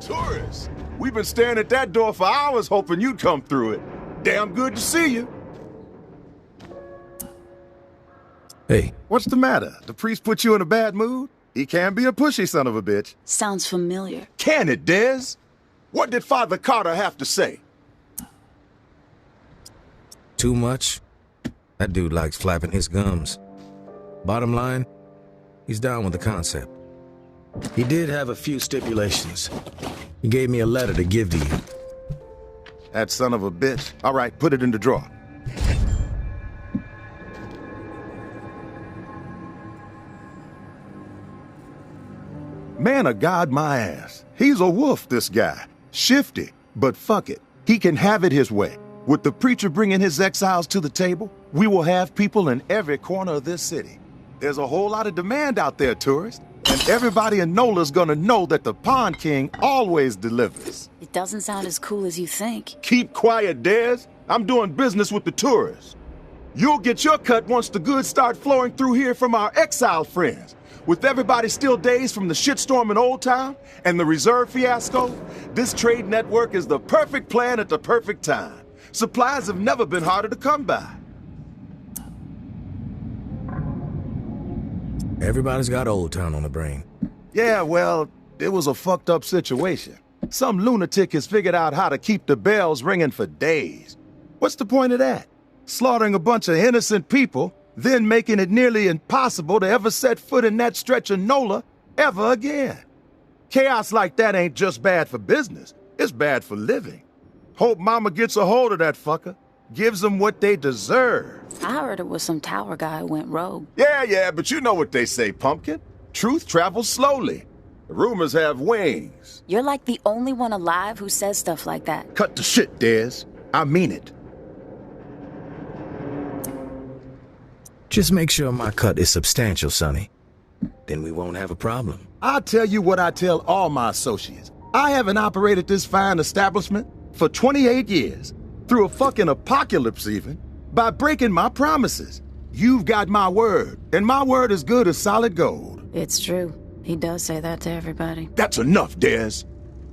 Tourists! We've been staring at that door for hours hoping you'd come through it. Damn good to see you. Hey. What's the matter? The priest put you in a bad mood? He can be a pushy son of a bitch. Sounds familiar. Can it, Dez? What did Father Carter have to say? Too much? That dude likes flapping his gums. Bottom line, he's down with the concept. He did have a few stipulations. He gave me a letter to give to you. That son of a bitch. All right, put it in the drawer. Man of God, my ass. He's a wolf, this guy. Shifty, but fuck it. He can have it his way. With the preacher bringing his exiles to the table, we will have people in every corner of this city. There's a whole lot of demand out there, tourists. And everybody in NOLA's gonna know that the Pond King always delivers. It doesn't sound as cool as you think. Keep quiet, Dez. I'm doing business with the tourists. You'll get your cut once the goods start flowing through here from our exile friends. With everybody still dazed from the shitstorm in Old Town and the reserve fiasco, this trade network is the perfect plan at the perfect time. Supplies have never been harder to come by. Everybody's got Old Town on the brain. Yeah, well, it was a fucked up situation. Some lunatic has figured out how to keep the bells ringing for days. What's the point of that? Slaughtering a bunch of innocent people, then making it nearly impossible to ever set foot in that stretch of NOLA ever again. Chaos like that ain't just bad for business, it's bad for living. Hope Mama gets a hold of that fucker, gives them what they deserve. I heard it was some tower guy who went rogue. Yeah, but you know what they say, Pumpkin. Truth travels slowly. Rumors have wings. You're like the only one alive who says stuff like that. Cut the shit, Dez. I mean it. Just make sure my cut is substantial, Sonny. Then we won't have a problem. I'll tell you what I tell all my associates. I haven't operated this fine establishment for 28 years, through a fucking apocalypse even, by breaking my promises. You've got my word, and my word is good as solid gold. It's true. He does say that to everybody. That's enough, Dez.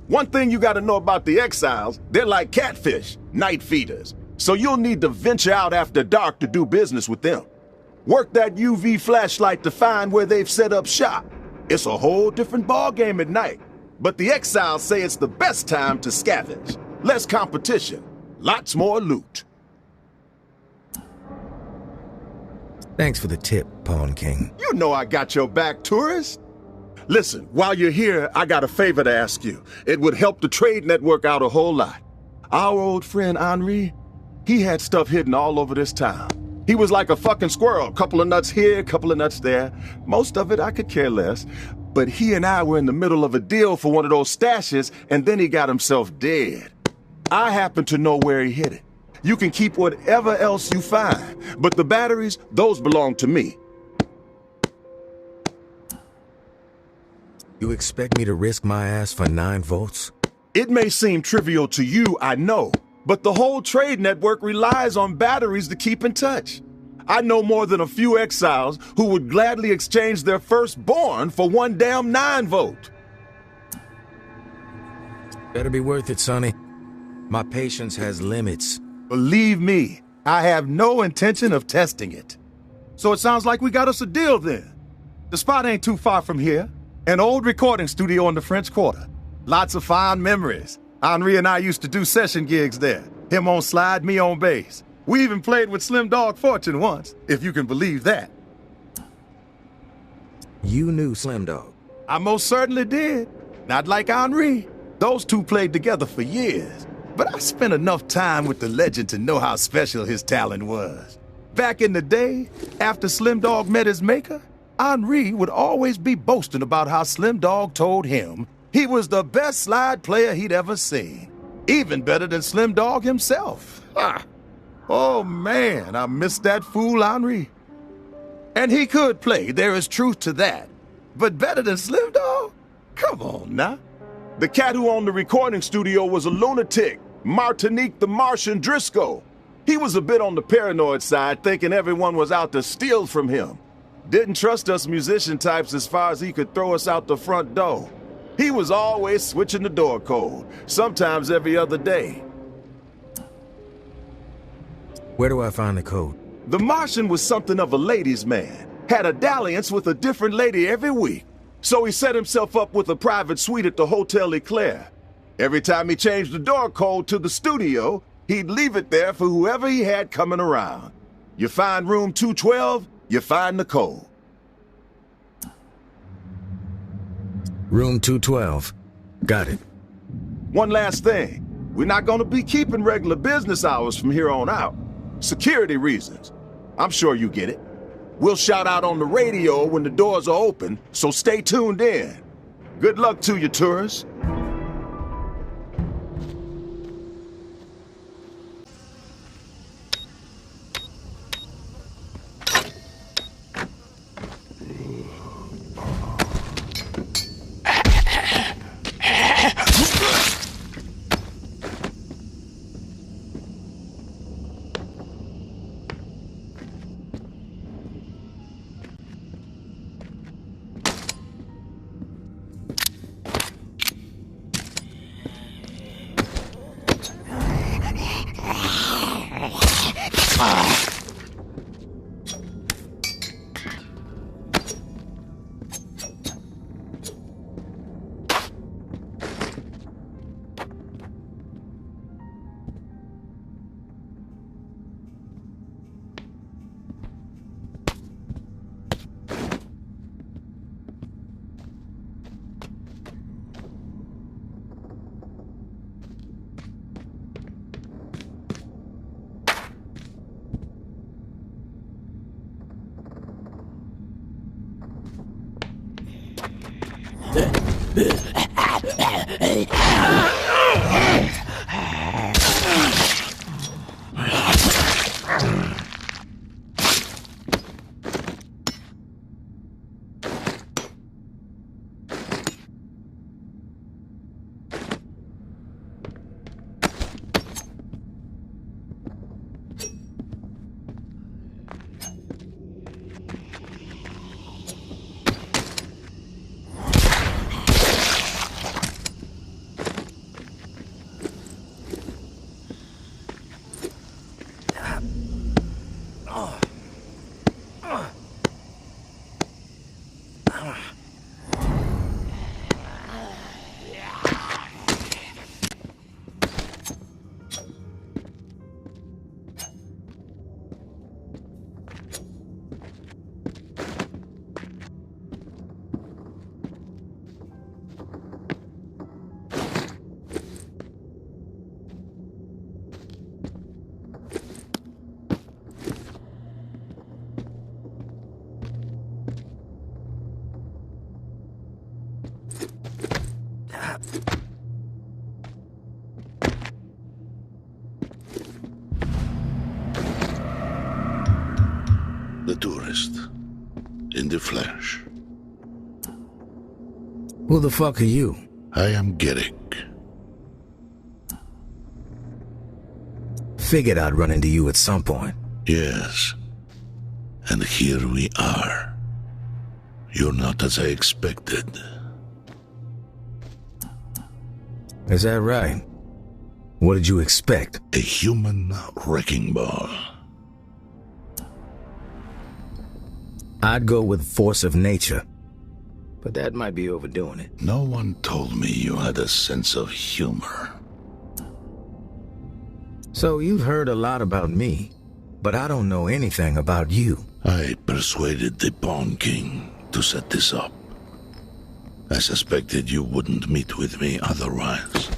One thing you gotta know about the exiles, they're like catfish, night feeders. So you'll need to venture out after dark to do business with them. Work that UV flashlight to find where they've set up shop. It's a whole different ballgame at night. But the exiles say it's the best time to scavenge. Less competition, lots more loot. Thanks for the tip, Pawn King. You know I got your back, tourist. Listen, while you're here, I got a favor to ask you. It would help the trade network out a whole lot. Our old friend Henri, he had stuff hidden all over this town. He was like a fucking squirrel, couple of nuts here, couple of nuts there. Most of it I could care less. But he and I were in the middle of a deal for one of those stashes, and then he got himself dead. I happen to know where he hid it. You can keep whatever else you find, but the batteries, those belong to me. You expect me to risk my ass for 9 votes? It may seem trivial to you, I know, but the whole trade network relies on batteries to keep in touch. I know more than a few exiles who would gladly exchange their firstborn for one damn 9 vote. Better be worth it, Sonny. My patience has limits. Believe me, I have no intention of testing it. So it sounds like we got us a deal then. The spot ain't too far from here. An old recording studio in the French Quarter. Lots of fond memories. Henri and I used to do session gigs there. Him on slide, me on bass. We even played with Slim Dog Fortune once, if you can believe that. You knew Slim Dog? I most certainly did. Not like Henri. Those two played together for years. But I spent enough time with the legend to know how special his talent was. Back in the day, after Slim Dog met his maker, Henri would always be boasting about how Slim Dog told him he was the best slide player he'd ever seen. Even better than Slim Dog himself. Ha! Oh man, I miss that fool Henri. And he could play, there is truth to that. But better than Slim Dog? Come on now. The cat who owned the recording studio was a lunatic, Martinique the Martian Driscoll. He was a bit on the paranoid side, thinking everyone was out to steal from him. Didn't trust us musician types as far as he could throw us out the front door. He was always switching the door code, sometimes every other day. Where do I find the code? The Martian was something of a ladies' man, had a dalliance with a different lady every week. So he set himself up with a private suite at the Hotel Eclair. Every time he changed the door code to the studio, he'd leave it there for whoever he had coming around. You find room 212, you find the code. Room 212. Got it. One last thing. We're not going to be keeping regular business hours from here on out. Security reasons. I'm sure you get it. We'll shout out on the radio when the doors are open, so stay tuned in. Good luck to you, tourists. The tourist. In the flesh. Who the fuck are you? I am Garrick. Figured I'd run into you at some point. Yes. And here we are. You're not as I expected. Is that right? What did you expect? A human wrecking ball. I'd go with force of nature. But that might be overdoing it. No one told me you had a sense of humor. So you've heard a lot about me, but I don't know anything about you. I persuaded the Pawn King to set this up. I suspected you wouldn't meet with me otherwise.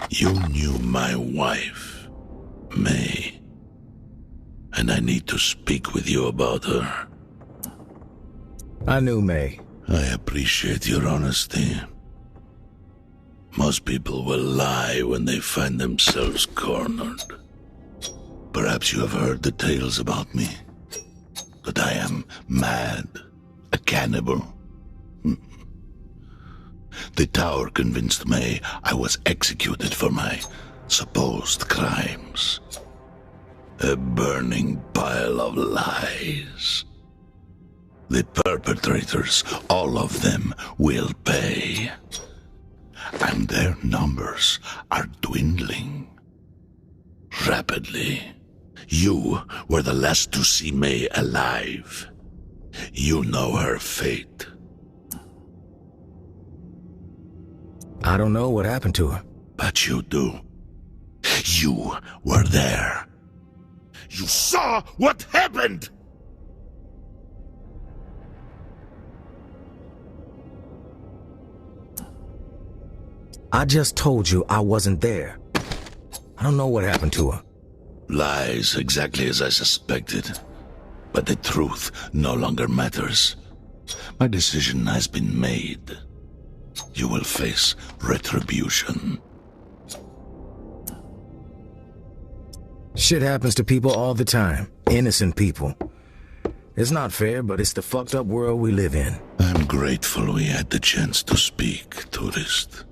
You knew my wife, May. And I need to speak with you about her. I knew May. I appreciate your honesty. Most people will lie when they find themselves cornered. Perhaps you have heard the tales about me. That I am mad, a cannibal. The tower convinced May I was executed for my supposed crimes. A burning pile of lies. The perpetrators, all of them, will pay. And their numbers are dwindling. Rapidly. You were the last to see May alive. You know her fate. I don't know what happened to her. But you do. You were there. You saw what happened! I just told you I wasn't there. I don't know what happened to her. Lies exactly as I suspected. But the truth no longer matters. My decision has been made. You will face retribution. Shit happens to people all the time. Innocent people. It's not fair, but it's the fucked up world we live in. I'm grateful we had the chance to speak, tourist.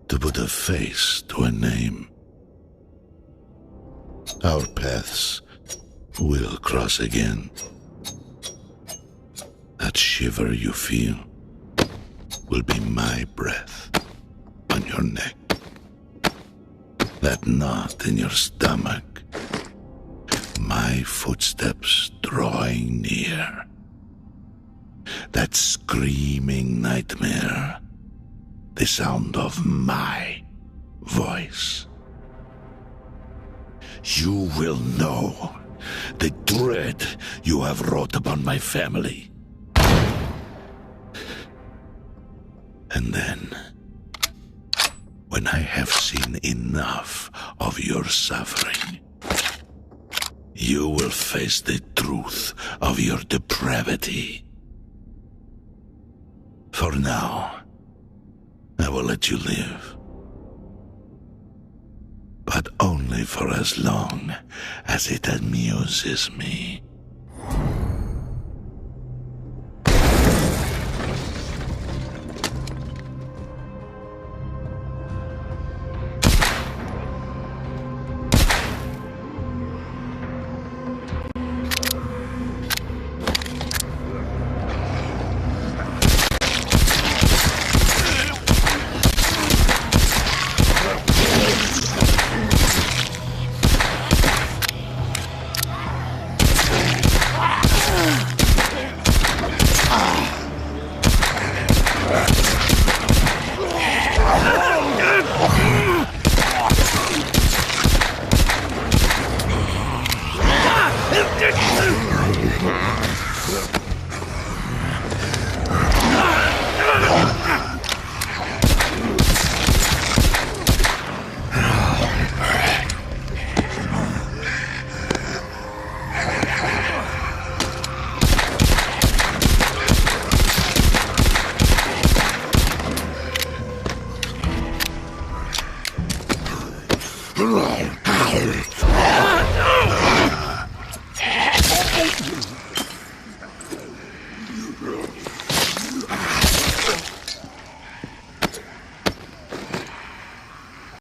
To put a face to a name. Our paths will cross again. That shiver you feel will be my breath on your neck. That knot in your stomach, my footsteps drawing near. That screaming nightmare, the sound of my voice. You will know the dread you have wrought upon my family. And then, when I have seen enough of your suffering, you will face the truth of your depravity. For now, I will let you live. But only for as long as it amuses me.